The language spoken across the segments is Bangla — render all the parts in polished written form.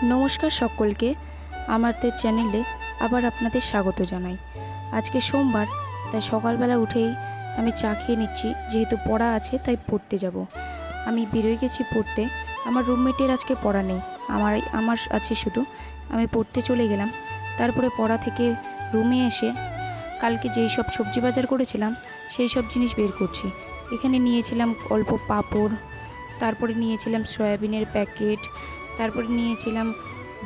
নমস্কার সকলকে, আমাদের চ্যানেলে আবার আপনাদের স্বাগত জানাই। আজকে সোমবার, তাই সকালবেলা উঠেই আমি চা খেয়ে নিচ্ছি। যেহেতু পড়া আছে তাই পড়তে যাব। আমি বেরোয় গেছি পড়তে। আমার রুমমেটের আজকে পড়া নেই, আমার আছে শুধু। আমি পড়তে চলে গেলাম। তারপরে পড়া থেকে রুমে এসে কালকে যেই সব সবজি বাজার করেছিলাম সেই সব জিনিস বের করছি। এখানে নিয়েছিলাম অল্প পাঁপড়, তারপরে নিয়েছিলাম সয়াবিনের প্যাকেট, তারপরে নিয়েছিলাম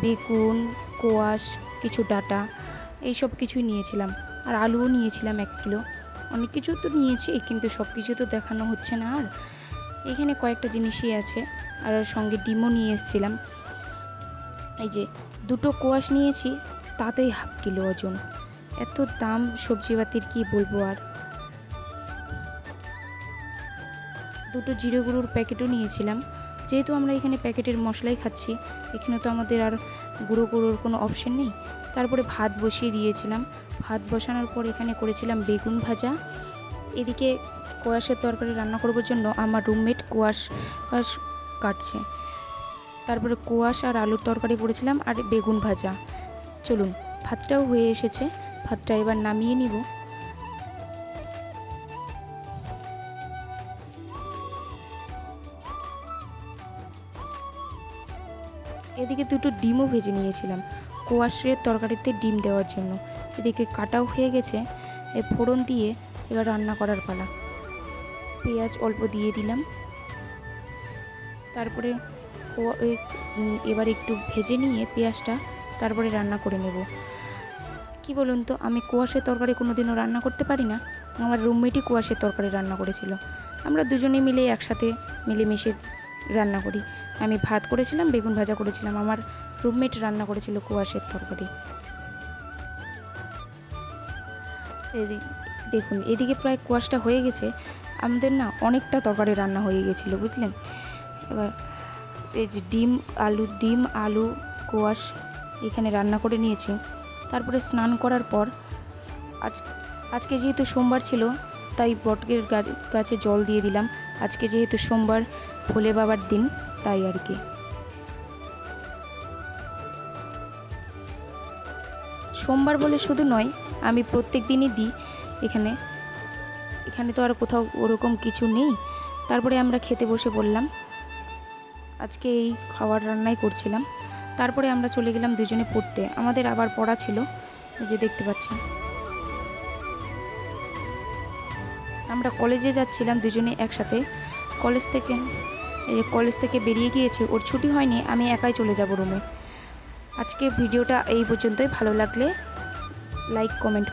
বেগুন, কোয়াশ, কিছু ডাঁটা, এই সব কিছুই নিয়েছিলাম। আর আলুও নিয়েছিলাম 1 কিলো। অনেক কিছু তো নিয়েছি, কিন্তু সব কিছু তো দেখানো হচ্ছে না। আর এখানে কয়েকটা জিনিসই আছে, আর সঙ্গে ডিমও নিয়ে এসেছিলাম। এই যে 2টো কোয়াশ নিয়েছি, তাতেই 1/2 কিলো ওজন। এত দাম সবজিপাতির কি বলবো। আর 2টো জিরে গুঁড়োর প্যাকেটও নিয়েছিলাম। যেহেতু আমরা এখানে প্যাকেটের মশলাই খাচ্ছি, এখানে তো আমাদের আর গুঁড়োর কোনো অপশন নেই। তারপরে ভাত বসিয়ে দিয়েছিলাম। ভাত বসানোর পর এখানে করেছিলাম বেগুন ভাজা। এদিকে কোয়াশের তরকারি রান্না করবার জন্য আমার রুমমেট কোয়াশ কাটছে। তারপরে কোয়াশ আর আলুর তরকারি করেছিলাম, আর বেগুন ভাজা। চলুন, ভাতটাও হয়ে এসেছে, ভাতটা এবার নামিয়ে নিব। এদিকে 2টো ডিমও ভেজে নিয়েছিলাম কোয়াশের তরকারিতে ডিম দেওয়ার জন্য। এদিকে কাটাও হয়ে গেছে। ফোড়ন দিয়ে এবার রান্না করার পালা। পেঁয়াজ অল্প দিয়ে দিলাম। তারপরে এবার একটু ভেজে নিয়ে পেঁয়াজটা তারপরে রান্না করে নেব। কি বলুন তো, আমি কোয়াশের তরকারি কোনোদিনও রান্না করতে পারি না। আমার রুমমেটই কোয়াশের তরকারি রান্না করেছিল। আমরা দুজনে মিলে একসাথে মিলেমিশে রান্না করি। আমি ভাত করেছিলাম, বেগুন ভাজা করেছিলাম, আমার রুমমেট রান্না করেছিল কোয়াশের তরকারি। দেখুন, এদিকে প্রায় কোয়াশটা হয়ে গেছে। আমাদের না অনেকটা তরকারি রান্না হয়ে গেছিলো, বুঝলেন। এবার এই যে ডিম আলু কোয়াশ এখানে রান্না করে নিয়েছি। তারপরে স্নান করার পর আজকে যেহেতু সোমবার ছিল, তাই বটের গাছে জল দিয়ে দিলাম। আজকে যেহেতু সোমবার, ভোলে বাবার দিন, তাই আর কি। সোমবার বলে শুধু নয়, আমি প্রত্যেক দিনই দিই। এখানে তো আর কোথাও ওরকম কিছু নেই। তারপরে আমরা খেতে বসে পড়লাম। আজকে এই খাবার রান্নাই করছিলাম। তারপরে আমরা চলে গেলাম দুজনে পড়তে। আমাদের আবার পড়া ছিল, যে দেখতে পাচ্ছেন। আমরা কলেজে যাচ্ছিলাম দুজনে একসাথে। কলেজ থেকে বেরিয়ে গিয়েছি, ওর ছুটি হয়নি, আমি একাই চলে যাব রুমে। আজকে ভিডিওটা এই পর্যন্তই। ভালো লাগলে লাইক কমেন্ট